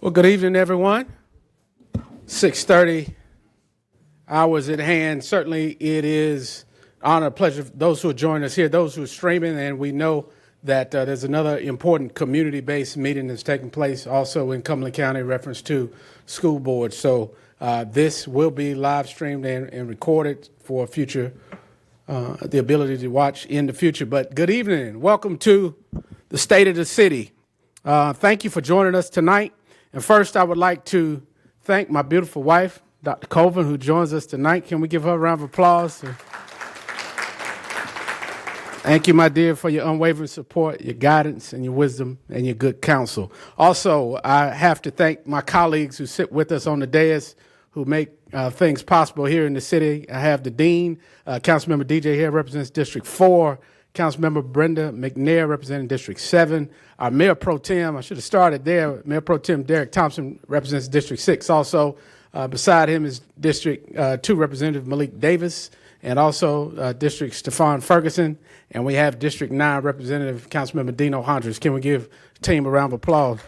Well, good evening, everyone. 6:30 hours at hand. Certainly, it is honor and pleasure for those who are joining us here, those who are streaming, and we know that there's another important community-based meeting that's taking place also in Cumberland County in reference to school boards. So this will be live streamed and recorded for future, the ability to watch in the future. But good evening. Welcome to the State of the City. Thank you for joining us tonight. And first, I would like to thank my beautiful wife, Dr. Colvin, who joins us tonight. Can we give her a round of applause? Thank you, my dear, for your unwavering support, your guidance, and your wisdom, and your good counsel. Also, I have to thank my colleagues who sit with us on the dais, who make things possible here in the city. I have the Dean, Councilmember DJ here, represents District 4. Councilmember Brenda McNair, representing District 7. Our Mayor Pro Tem, I should have started there, Mayor Pro Tem Derek Thompson represents District 6. Also, beside him is District 2 Representative Malik Davis, and also District Stephon Ferguson. And we have District 9 Representative Councilmember Dino Hondras. Can we give the team a round of applause?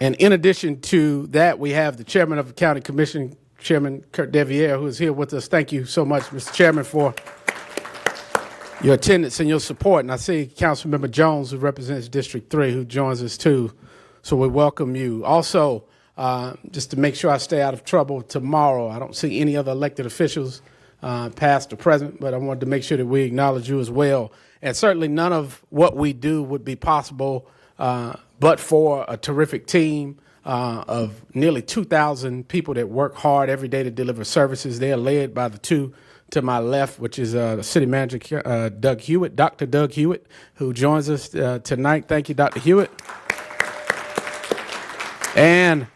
And in addition to that, we have the Chairman of the County Commission, Chairman Kurt Deviere, who is here with us. Thank you so much, Mr. Chairman, for your attendance and your support. And I see Councilmember Jones, who represents District 3, who joins us too. So we welcome you. Also, just to make sure I stay out of trouble tomorrow, I don't see any other elected officials, past or present, but I wanted to make sure that we acknowledge you as well. And certainly none of what we do would be possible but for a terrific team of nearly 2,000 people that work hard every day to deliver services. They are led by the two to my left, which is City Manager Doug Hewitt, Dr. Doug Hewitt, who joins us tonight. Thank you, Dr. Hewitt. And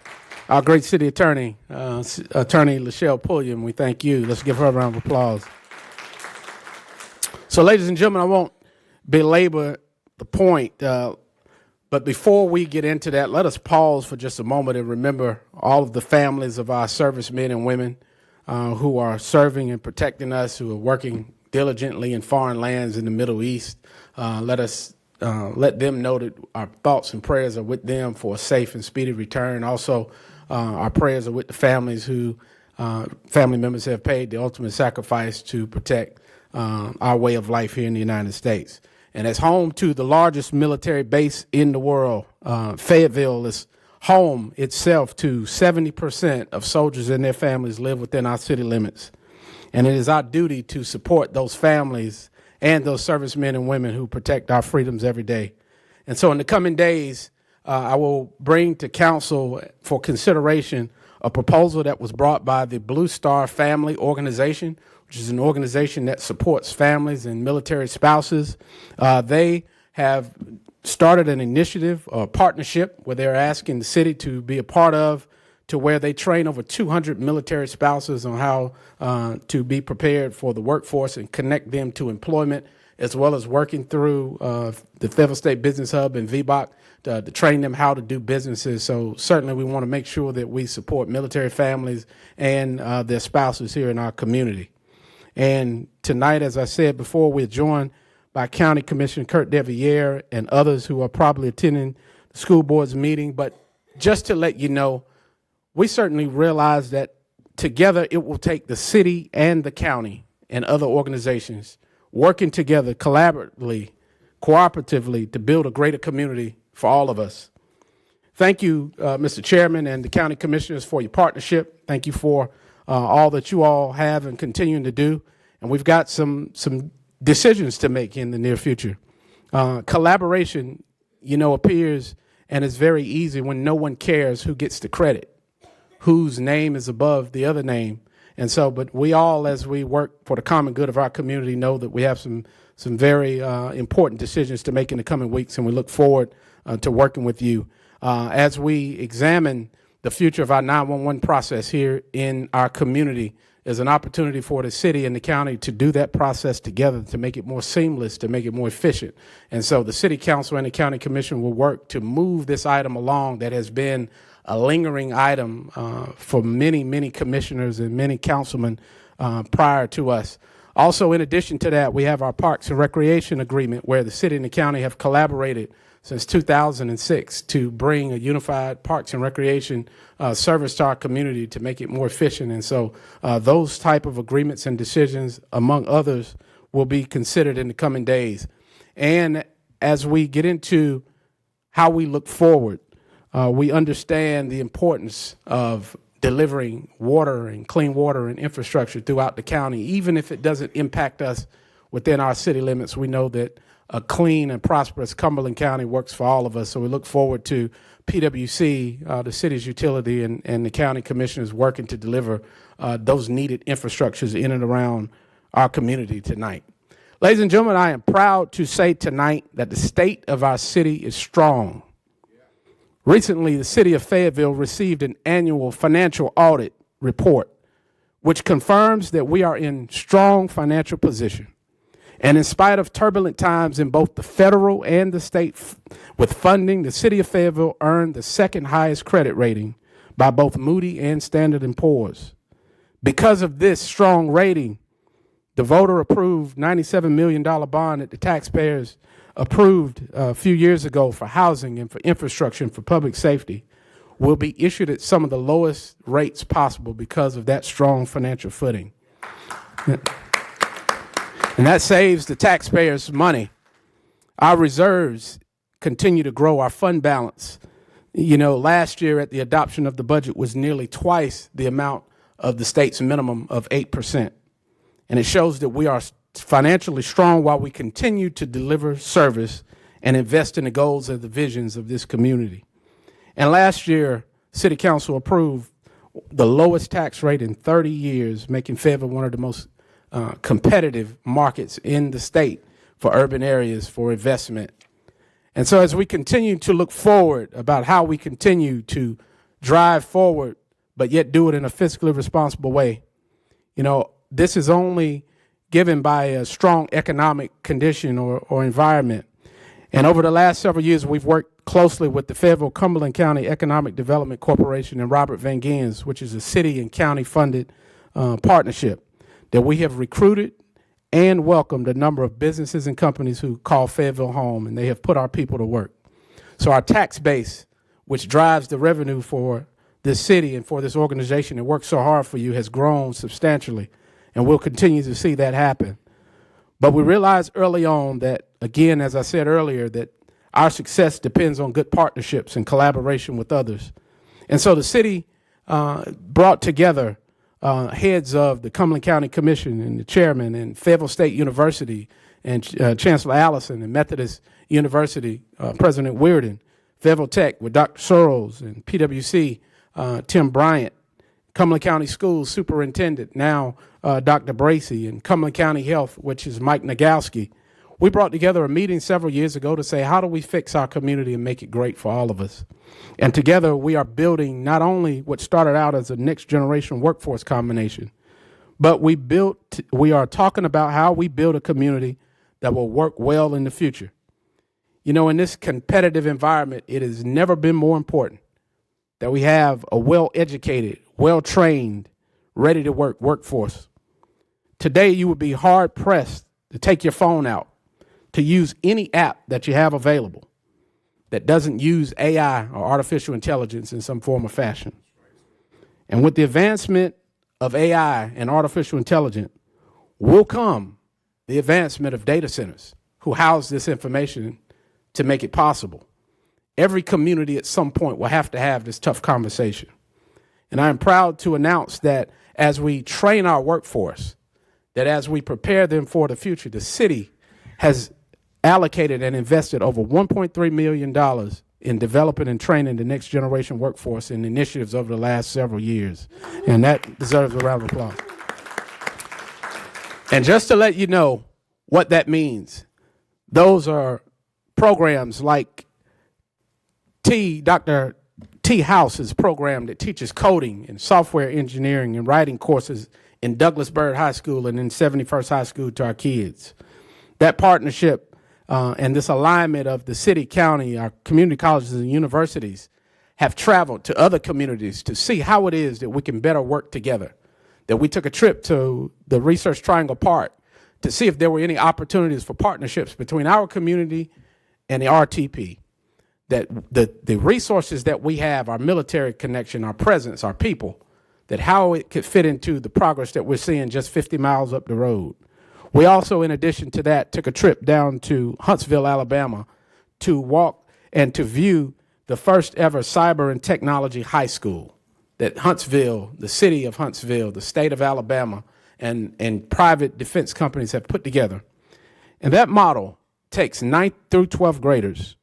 our great city attorney, Attorney Lachelle Pulliam. We thank you. Let's give her a round of applause. So, ladies and gentlemen, I won't belabor the point. But before we get into that, let us pause for just a moment and remember all of the families of our servicemen and women who are serving and protecting us, who are working diligently in foreign lands in the Middle East. Let us let them know that our thoughts and prayers are with them for a safe and speedy return. Also, our prayers are with the families who family members have paid the ultimate sacrifice to protect our way of life here in the United States. And as home to the largest military base in the world, Fayetteville is home itself to 70% of soldiers and their families live within our city limits. And it is our duty to support those families and those servicemen and women who protect our freedoms every day. And so in the coming days, I will bring to council for consideration a proposal that was brought by the Blue Star Family Organization, which is an organization that supports families and military spouses. They have started an initiative or partnership where they're asking the city to be a part of, to where they train over 200 military spouses on how to be prepared for the workforce and connect them to employment, as well as working through the Fayetteville State Business Hub and VBOC to train them how to do businesses. So certainly we want to make sure that we support military families and their spouses here in our community. And tonight, as I said before, we're joined by County Commissioner Kurt Deviere and others who are probably attending the school board's meeting. But just to let you know, we certainly realize that together it will take the city and the county and other organizations working together collaboratively, cooperatively to build a greater community for all of us. Thank you, Mr. Chairman and the county commissioners, for your partnership. Thank you for all that you all have and continuing to do. And we've got some decisions to make in the near future. Collaboration, appears and is very easy when no one cares who gets the credit, whose name is above the other name. And so, but we all, as we work for the common good of our community, know that we have some very important decisions to make in the coming weeks, and we look forward to working with you as we examine the future of our 911 process here in our community. Is an opportunity for the city and the county to do that process together, to make it more seamless, to make it more efficient. And so the city council and the county commission will work to move this item along that has been a lingering item for many, many commissioners and many councilmen prior to us. Also, in addition to that, we have our Parks and Recreation Agreement, where the city and the county have collaborated since 2006 to bring a unified parks and recreation service to our community to make it more efficient. And so those type of agreements and decisions, among others, will be considered in the coming days. And as we get into how we look forward, we understand the importance of delivering water and clean water and infrastructure throughout the county. Even if it doesn't impact us within our city limits, we know that a clean and prosperous Cumberland County works for all of us. So we look forward to PWC, the city's utility, and the county commissioners working to deliver those needed infrastructures in and around our community tonight. Ladies and gentlemen, I am proud to say tonight that the state of our city is strong. Recently, the city of Fayetteville received an annual financial audit report, which confirms that we are in strong financial position. And in spite of turbulent times in both the federal and the state with funding, the city of Fayetteville earned the second highest credit rating by both Moody and Standard & Poor's. Because of this strong rating, the voter-approved $97 million bond that the taxpayers approved a few years ago for housing and for infrastructure and for public safety will be issued at some of the lowest rates possible because of that strong financial footing. And that saves the taxpayers money. Our reserves continue to grow, our fund balance. You know, last year at the adoption of the budget was nearly twice the amount of the state's minimum of 8%. And it shows that we are financially strong while we continue to deliver service and invest in the goals and the visions of this community. And last year, City Council approved the lowest tax rate in 30 years, making Fayetteville one of the most competitive markets in the state for urban areas for investment. And so as we continue to look forward about how we continue to drive forward, but yet do it in a fiscally responsible way, you know, this is only given by a strong economic condition or environment. And over the last several years, we've worked closely with the Fayetteville Cumberland County Economic Development Corporation and Robert Van Gens, which is a city and county funded partnership that we have recruited and welcomed a number of businesses and companies who call Fayetteville home, and they have put our people to work. So our tax base, which drives the revenue for this city and for this organization that works so hard for you, has grown substantially, and we'll continue to see that happen. But we realized early on that, again, as I said earlier, that our success depends on good partnerships and collaboration with others. And so the city brought together heads of the Cumberland County Commission and the chairman and Fayetteville State University and Chancellor Allison and Methodist University, President Weirden, Fayetteville Tech with Dr. Searles and PWC, Tim Bryant, Cumberland County Schools Superintendent, now Dr. Bracey, and Cumberland County Health, which is Mike Nagowski. We brought together a meeting several years ago to say, how do we fix our community and make it great for all of us? And together we are building not only what started out as a next generation workforce combination, but we are talking about how we build a community that will work well in the future. You know, in this competitive environment, it has never been more important that we have a well-educated, well-trained, ready-to-work workforce. Today, you would be hard-pressed to take your phone out, to use any app that you have available that doesn't use AI or artificial intelligence in some form or fashion. And with the advancement of AI and artificial intelligence will come the advancement of data centers who house this information to make it possible. Every community at some point will have to have this tough conversation. And I am proud to announce that as we train our workforce, that as we prepare them for the future, the city has allocated and invested over $1.3 million in developing and training the next generation workforce in initiatives over the last several years. And that deserves a round of applause. And just to let you know what that means, those are programs like Dr. T. House's program that teaches coding and software engineering and writing courses in Douglas Byrd High School and in 71st High School to our kids. That partnership and this alignment of the city, county, our community colleges and universities have traveled to other communities to see how it is that we can better work together. That we took a trip to the Research Triangle Park to see if there were any opportunities for partnerships between our community and the RTP. that the resources that we have, our military connection, our presence, our people, that how it could fit into the progress that we're seeing just 50 miles up the road. We also, in addition to that, took a trip down to Huntsville, Alabama, to walk and to view the first ever cyber and technology high school that Huntsville, the city of Huntsville, the state of Alabama, and private defense companies have put together. And that model takes 9th through 12th graders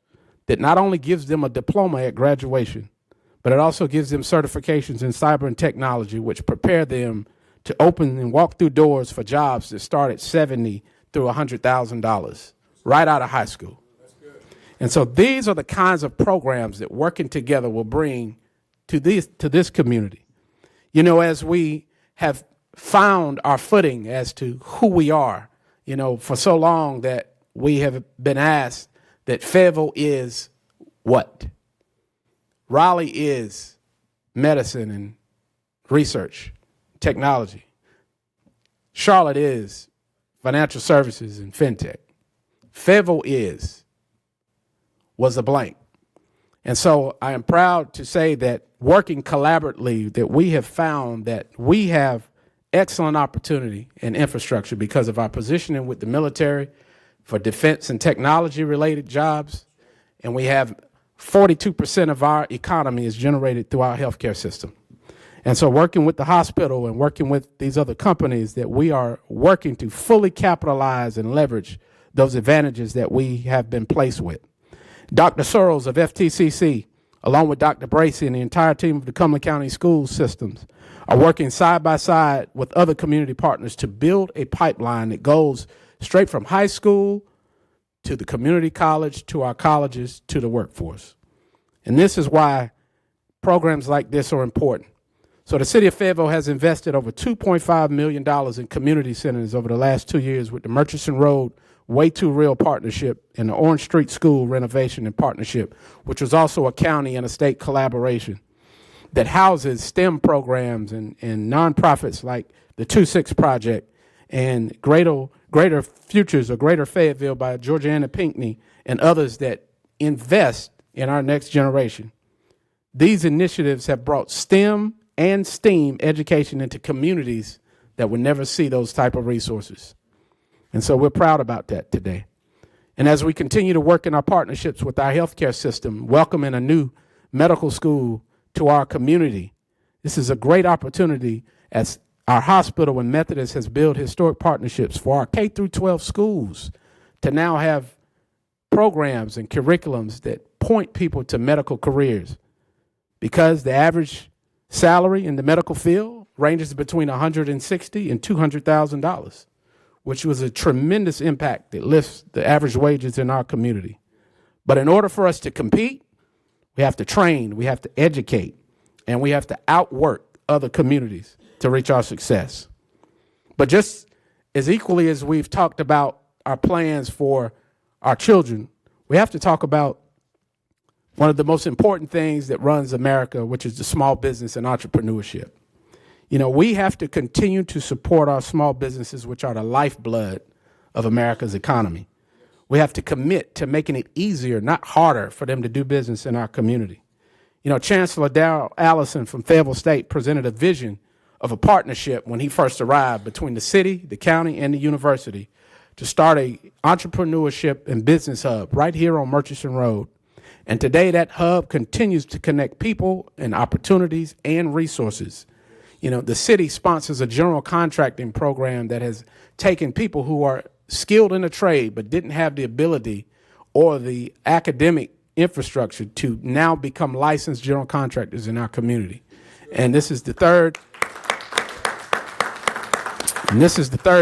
that not only gives them a diploma at graduation, but it also gives them certifications in cyber and technology, which prepare them to open and walk through doors for jobs that start at $70,000 through $100,000 right out of high school. And so these are the kinds of programs that working together will bring to this community. You know, as we have found our footing as to who we are, you know, for so long that we have been asked that Fayetteville is what? Raleigh is medicine and research, technology. Charlotte is financial services and fintech. Fayetteville was a blank. And so I am proud to say that working collaboratively, that we have found that we have excellent opportunity and infrastructure because of our positioning with the military for defense and technology related jobs. And we have 42% of our economy is generated through our healthcare system. And so working with the hospital and working with these other companies, that we are working to fully capitalize and leverage those advantages that we have been placed with. Dr. Searles of FTCC, along with Dr. Bracey and the entire team of the Cumberland County School Systems, are working side by side with other community partners to build a pipeline that goes straight from high school to the community college, to our colleges, to the workforce. And this is why programs like this are important. So the city of Fayetteville has invested over $2.5 million in community centers over the last 2 years with the Murchison Road Way Too Real partnership and the Orange Street School renovation and partnership, which was also a county and a state collaboration that houses STEM programs and nonprofits like the 2-6 Project and Greater Futures or Greater Fayetteville by Georgiana Pinckney and others that invest in our next generation. These initiatives have brought STEM and STEAM education into communities that would never see those type of resources. And so we're proud about that today. And as we continue to work in our partnerships with our healthcare system, welcoming a new medical school to our community, this is a great opportunity as our hospital and Methodist has built historic partnerships for our K through 12 schools to now have programs and curriculums that point people to medical careers, because the average salary in the medical field ranges between $160,000 and $200,000, which was a tremendous impact that lifts the average wages in our community. But in order for us to compete, we have to train, we have to educate, and we have to outwork other communities to reach our success. But just as equally as we've talked about our plans for our children, we have to talk about one of the most important things that runs America, which is the small business and entrepreneurship. You know, we have to continue to support our small businesses, which are the lifeblood of America's economy. We have to commit to making it easier, not harder, for them to do business in our community. You know, Chancellor Darrell Allison from Fayetteville State presented a vision of a partnership when he first arrived between the city, the county, and the university to start a entrepreneurship and business hub right here on Murchison Road. And today that hub continues to connect people and opportunities and resources. You know, the city sponsors a general contracting program that has taken people who are skilled in a trade but didn't have the ability or the academic infrastructure to now become licensed general contractors in our community. And this is the third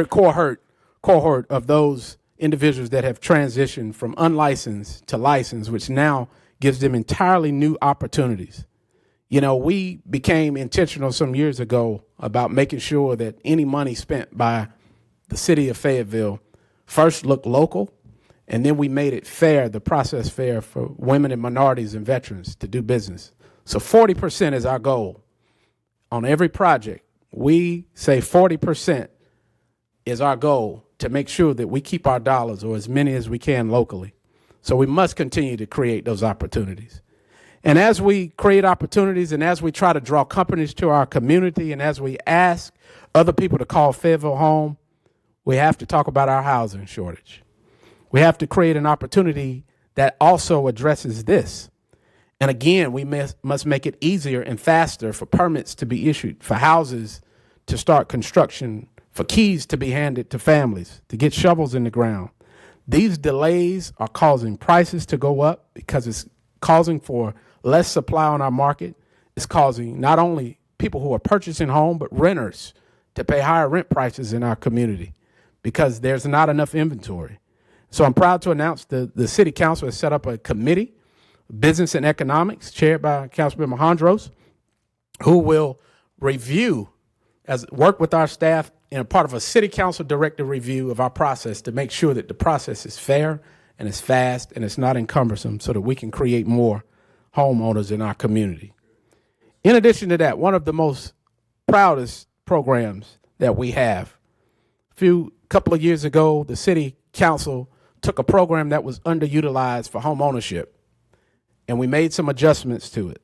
cohort of those individuals that have transitioned from unlicensed to licensed, which now gives them entirely new opportunities. You know, we became intentional some years ago about making sure that any money spent by the city of Fayetteville first looked local, and then we made it fair, the process fair for women and minorities and veterans to do business. So 40% is our goal. On every project, we say 40% is our goal to make sure that we keep our dollars, or as many as we can, locally. So we must continue to create those opportunities. And as we create opportunities and as we try to draw companies to our community and as we ask other people to call Fayetteville home, we have to talk about our housing shortage. We have to create an opportunity that also addresses this. And again, we must make it easier and faster for permits to be issued, for houses to start construction, for keys to be handed to families, to get shovels in the ground. These delays are causing prices to go up because it's causing for less supply on our market. It's causing not only people who are purchasing home, but renters to pay higher rent prices in our community because there's not enough inventory. So I'm proud to announce the City Council has set up a committee, Business and Economics, chaired by Councilmember Hondros, who will work with our staff in a part of a City Council directed review of our process to make sure that the process is fair and it's fast and it's not encumbersome so that we can create more homeowners in our community. In addition to that, one of the most proudest programs that we have, couple of years ago, the City Council took a program that was underutilized for home ownership, and we made some adjustments to it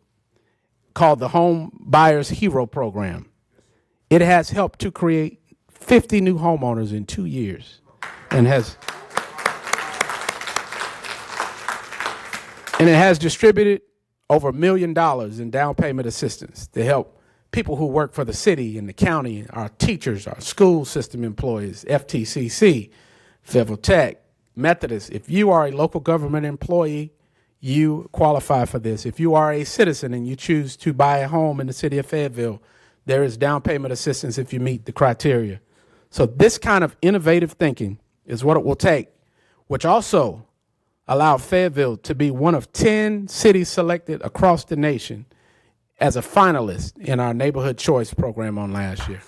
called the Home Buyers Hero Program. It has helped to create 50 new homeowners in 2 years and it has distributed over $1 million in down payment assistance to help people who work for the city and the county, our teachers, our school system employees, FTCC, Fayetteville Tech, Methodist. If you are a local government employee, you qualify for this. If you are a citizen and you choose to buy a home in the city of Fayetteville, there is down payment assistance if you meet the criteria. So this kind of innovative thinking is what it will take, which also allowed Fayetteville to be one of 10 cities selected across the nation as a finalist in our Neighborhood Choice program on last year.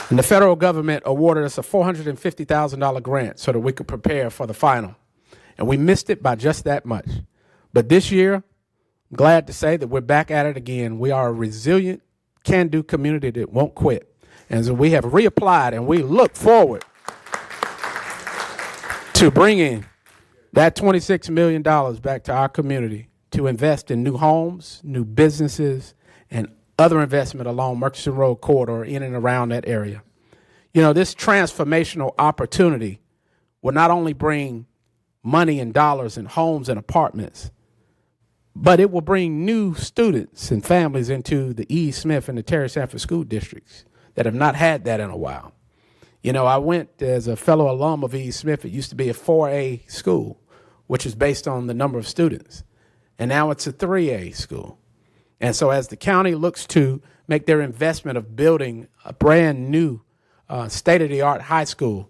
And the federal government awarded us a $450,000 grant so that we could prepare for the final. And we missed it by just that much. But this year, I'm glad to say that we're back at it again. We are a resilient, can-do community that won't quit. And so we have reapplied, and we look forward to bringing that $26 million back to our community to invest in new homes, new businesses, and other investment along Murchison Road corridor in and around that area. You know, this transformational opportunity will not only bring money and dollars and homes and apartments, but it will bring new students and families into the E. Smith and the Terry Sanford school districts that have not had that in a while. You know, I went as a fellow alum of E. Smith. It used to be a 4A school, which is based on the number of students. And now it's a 3A school. And so as the county looks to make their investment of building a brand new state-of-the-art high school,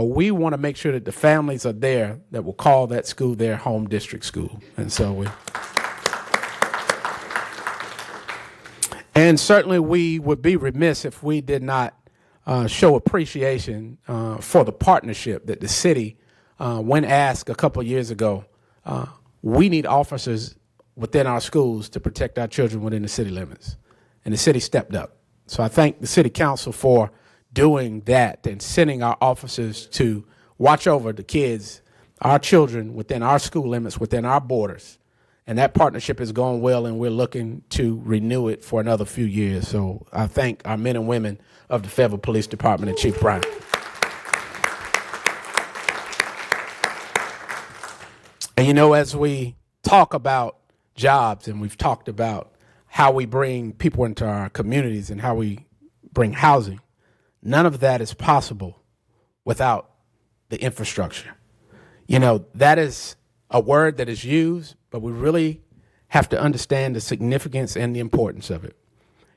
we want to make sure that the families are there that will call that school their home district school. And certainly we would be remiss if we did not show appreciation for the partnership that the city, when asked a couple of years ago, we need officers within our schools to protect our children within the city limits. And the city stepped up. So I thank the city council for doing that and sending our officers to watch over the kids, our children within our school limits, within our borders. And that partnership is going well, and we're looking to renew it for another few years. So I thank our men and women of the Fayetteville Police Department and Chief Brown. And you know, as we talk about jobs and we've talked about how we bring people into our communities and how we bring housing, none of that is possible without the infrastructure. You know, that is a word that is used, but we really have to understand the significance and the importance of it.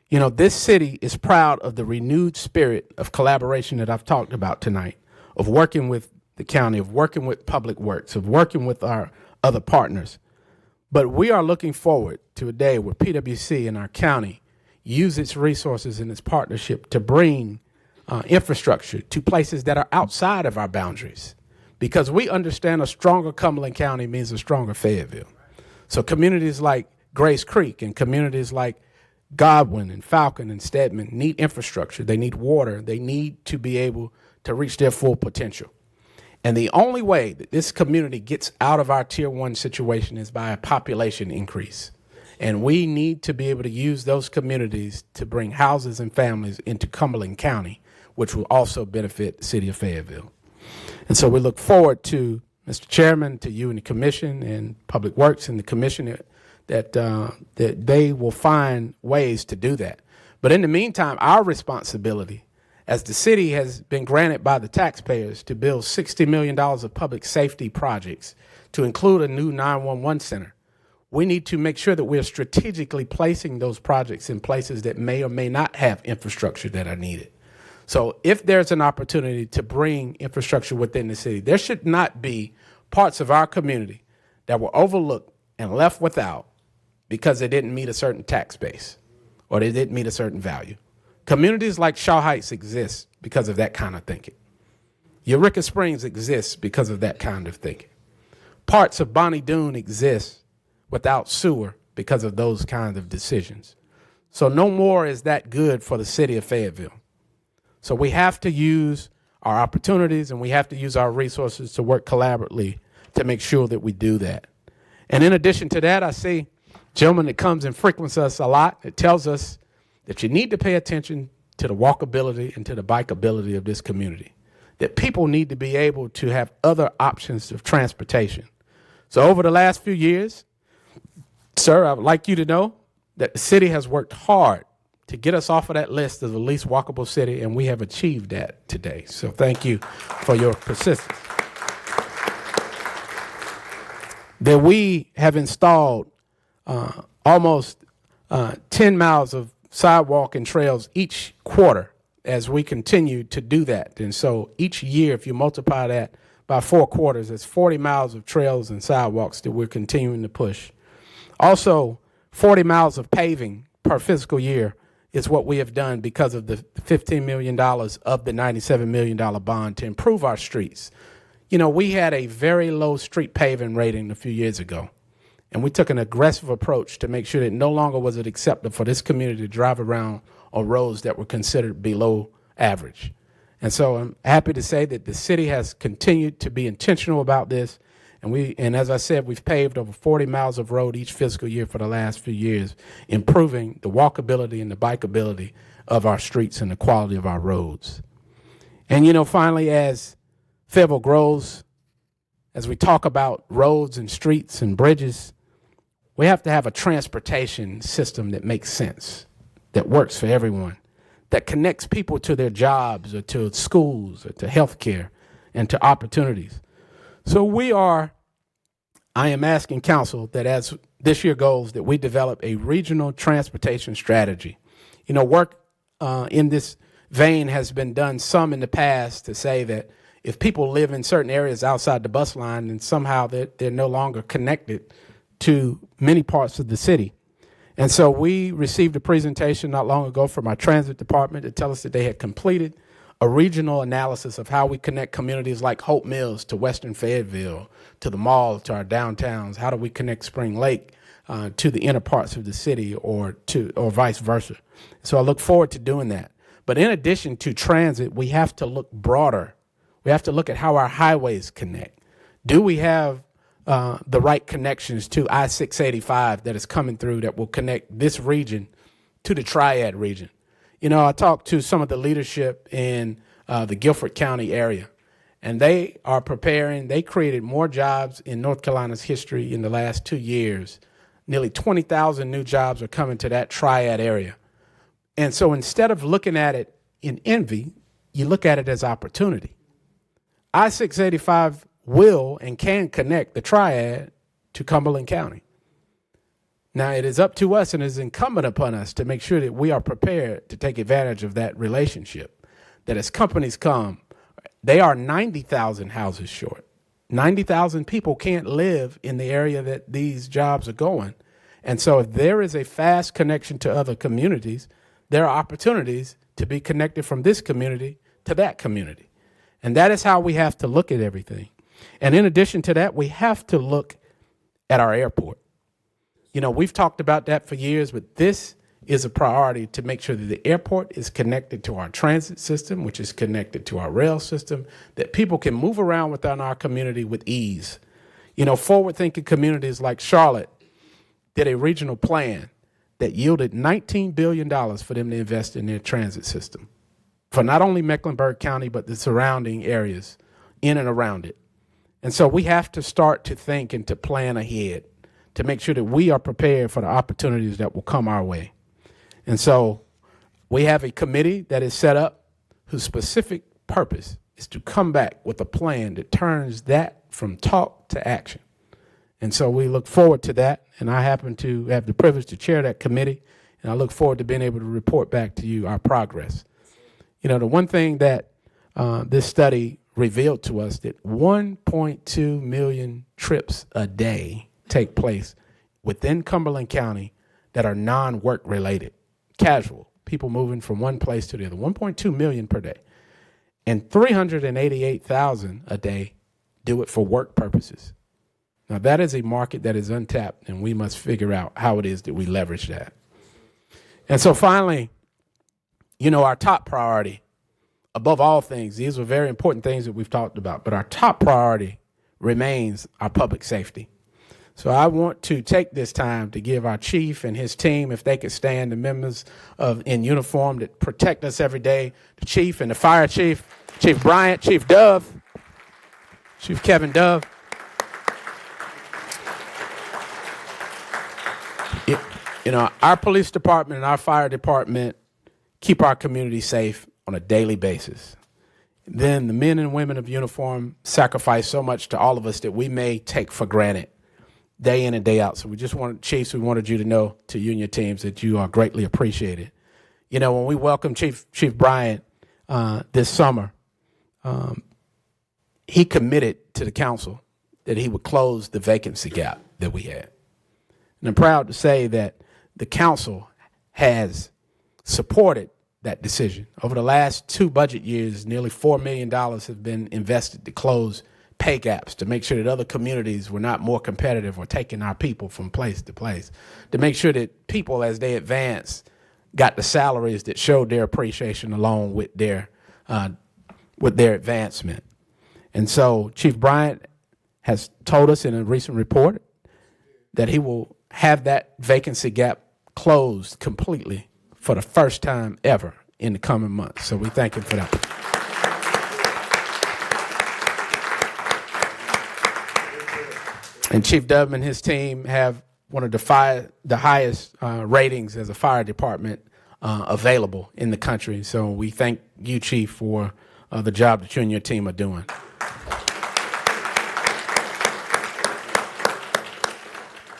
You know, this city is proud of the renewed spirit of collaboration that I've talked about tonight, of working with the county, of working with Public Works, of working with our other partners. But we are looking forward to a day where PwC and our county use its resources and its partnership to bring infrastructure to places that are outside of our boundaries, because we understand a stronger Cumberland County means a stronger Fayetteville. So communities like Grace Creek and communities like Godwin and Falcon and Stedman need infrastructure. They need water. They need to be able to reach their full potential. And the only way that this community gets out of our tier 1 situation is by a population increase. And we need to be able to use those communities to bring houses and families into Cumberland County, which will also benefit the city of Fayetteville. And so we look forward to, Mr. Chairman, to you and the commission and Public Works and the commission that they will find ways to do that. But in the meantime, our responsibility as the city has been granted by the taxpayers to build $60 million of public safety projects to include a new 911 center. We need to make sure that we're strategically placing those projects in places that may or may not have infrastructure that are needed. So if there's an opportunity to bring infrastructure within the city, there should not be parts of our community that were overlooked and left without because they didn't meet a certain tax base or they didn't meet a certain value. Communities like Shaw Heights exist because of that kind of thinking. Eureka Springs exists because of that kind of thinking. Parts of Bonnie Doon exist without sewer because of those kinds of decisions. So no more is that good for the city of Fayetteville. So we have to use our opportunities and we have to use our resources to work collaboratively to make sure that we do that. And in addition to that, I see a gentleman that comes and frequents us a lot. It tells us that you need to pay attention to the walkability and to the bikeability of this community, that people need to be able to have other options of transportation. So over the last few years, sir, I would like you to know that the city has worked hard to get us off of that list of the least walkable city, and we have achieved that today. So thank you for your persistence. That we have installed almost 10 miles of sidewalk and trails each quarter as we continue to do that. And so each year, if you multiply that by 4 quarters, it's 40 miles of trails and sidewalks that we're continuing to push. Also, 40 miles of paving per fiscal year is what we have done because of the $15 million of the $97 million bond to improve our streets. You know, we had a very low street paving rating a few years ago. And we took an aggressive approach to make sure that no longer was it acceptable for this community to drive around on roads that were considered below average. And so I'm happy to say that the city has continued to be intentional about this. And as I said, we've paved over 40 miles of road each fiscal year for the last few years, improving the walkability and the bikeability of our streets and the quality of our roads. And, you know, finally, as Fayetteville grows, as we talk about roads and streets and bridges, we have to have a transportation system that makes sense, that works for everyone, that connects people to their jobs or to schools or to healthcare and to opportunities. So I am asking council that as this year goes, that we develop a regional transportation strategy. You know, work in this vein has been done some in the past to say that if people live in certain areas outside the bus line, then somehow they're no longer connected to many parts of the city. And so we received a presentation not long ago from our transit department to tell us that they had completed a regional analysis of how we connect communities like Hope Mills to Western Fayetteville, to the mall, to our downtowns. How do we connect Spring Lake to the inner parts of the city or vice versa? So I look forward to doing that. But in addition to transit, we have to look broader. We have to look at how our highways connect. Do we have the right connections to I-685 that is coming through that will connect this region to the Triad region? You know, I talked to some of the leadership in the Guilford County area, and they are preparing. They created more jobs in North Carolina's history in the last 2 years. Nearly 20,000 new jobs are coming to that Triad area. And so instead of looking at it in envy, you look at it as opportunity. I-685 will and can connect the Triad to Cumberland County. Now, it is up to us and it is incumbent upon us to make sure that we are prepared to take advantage of that relationship, that as companies come, they are 90,000 houses short. 90,000 people can't live in the area that these jobs are going. And so if there is a fast connection to other communities, there are opportunities to be connected from this community to that community. And that is how we have to look at everything. And in addition to that, we have to look at our airport. You know, we've talked about that for years, but this is a priority to make sure that the airport is connected to our transit system, which is connected to our rail system, that people can move around within our community with ease. Forward-thinking communities like Charlotte did a regional plan that yielded $19 billion for them to invest in their transit system for not only Mecklenburg County, but the surrounding areas in and around it. And so we have to start to think and to plan ahead to make sure that we are prepared for the opportunities that will come our way. And so we have a committee that is set up whose specific purpose is to come back with a plan that turns that from talk to action. And so we look forward to that. And I happen to have the privilege to chair that committee. And I look forward to being able to report back to you our progress. The one thing that this study revealed to us that 1.2 million trips a day take place within Cumberland County that are non-work related, casual, people moving from one place to the other, 1.2 million per day. And 388,000 a day do it for work purposes. Now that is a market that is untapped, and we must figure out how it is that we leverage that. And so finally, our top priority, above all things, these are very important things that we've talked about, but our top priority remains our public safety. So I want to take this time to give our chief and his team, if they could stand, the members in uniform that protect us every day, the chief and the fire chief, Chief Bryant, Chief Dove, Chief Kevin Dove. Our police department and our fire department keep our community safe on a daily basis. Then the men and women of uniform sacrifice so much to all of us that we may take for granted day in and day out. So we wanted you to know, to you and your teams, that you are greatly appreciated. When we welcomed Chief Bryant this summer, he committed to the council that he would close the vacancy gap that we had. And I'm proud to say that the council has supported that decision. Over the last 2 budget years, nearly $4 million have been invested to close pay gaps, to make sure that other communities were not more competitive or taking our people from place to place, to make sure that people, as they advance, got the salaries that showed their appreciation along with their advancement. And so Chief Bryant has told us in a recent report that he will have that vacancy gap closed completely for the first time ever in the coming months. So we thank him for that. And Chief Dove and his team have one of the highest ratings as a fire department available in the country. So we thank you, Chief, for the job that you and your team are doing.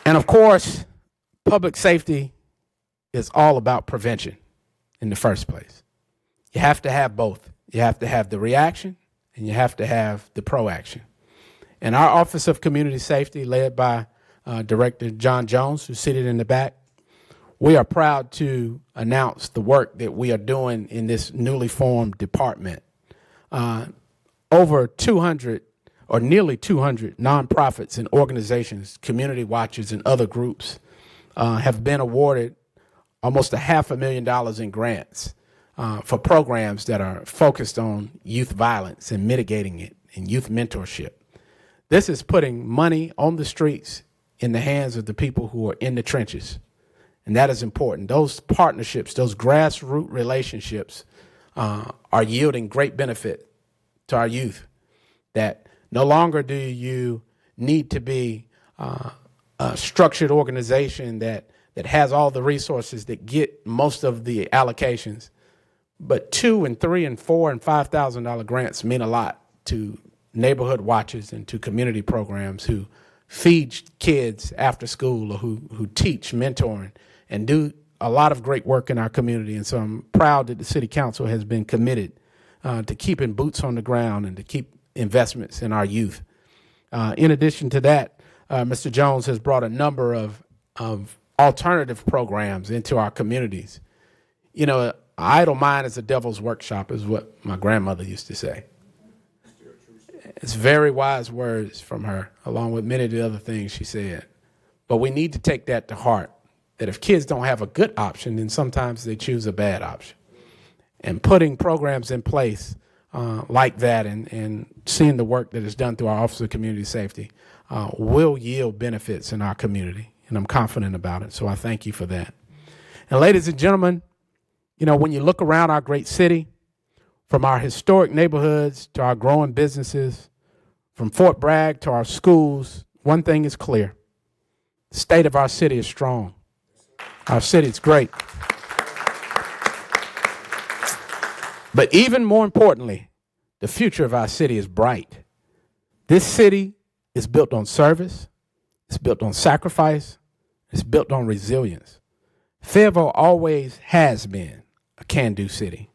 And of course, public safety is all about prevention in the first place. You have to have both. You have to have the reaction, and you have to have the proaction. And our Office of Community Safety, led by Director John Jones, who's seated in the back, we are proud to announce the work that we are doing in this newly formed department. Over 200 or nearly 200 nonprofits and organizations, community watchers and other groups have been awarded almost $500,000 in grants for programs that are focused on youth violence and mitigating it and youth mentorship. This is putting money on the streets in the hands of the people who are in the trenches. And that is important. Those partnerships, those grassroots relationships are yielding great benefit to our youth, that no longer do you need to be a structured organization that has all the resources that get most of the allocations, but $2,000 and $3,000 and $4,000 and $5,000 grants mean a lot to neighborhood watches and to community programs who feed kids after school or who teach mentoring and do a lot of great work in our community. And so I'm proud that the City Council has been committed to keeping boots on the ground and to keep investments in our youth. In addition to that, Mr. Jones has brought a number of alternative programs into our communities. An idle mind is a devil's workshop, is what my grandmother used to say. It's very wise words from her, along with many of the other things she said. But we need to take that to heart. that if kids don't have a good option, then sometimes they choose a bad option. And putting programs in place like that and seeing the work that is done through our Office of Community Safety will yield benefits in our community, and I'm confident about it. So I thank you for that. And ladies and gentlemen, you know, when you look around our great city, from our historic neighborhoods to our growing businesses, from Fort Bragg to our schools, one thing is clear. The state of our city is strong. Our city is great. But even more importantly, the future of our city is bright. This city is built on service. It's built on sacrifice. It's built on resilience. Fayetteville always has been a can-do city.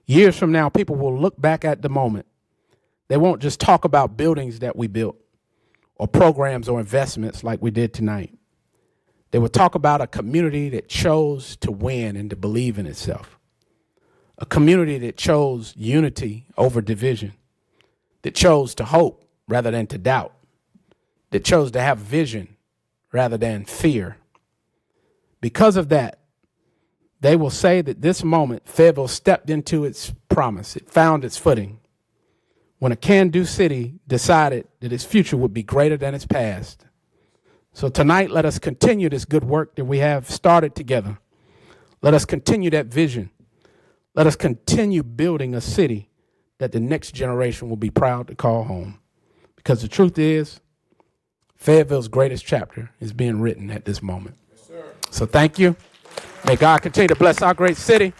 Years from now, people will look back at the moment. They won't just talk about buildings that we built or programs or investments like we did tonight. They will talk about a community that chose to win and to believe in itself. A community that chose unity over division, that chose to hope rather than to doubt, that chose to have vision rather than fear. Because of that, they will say that this moment, Fayetteville stepped into its promise. It found its footing when a can-do city decided that its future would be greater than its past. So tonight, let us continue this good work that we have started together. Let us continue that vision. Let us continue building a city that the next generation will be proud to call home. Because the truth is, Fayetteville's greatest chapter is being written at this moment. Yes, sir. So thank you. May God continue to bless our great city.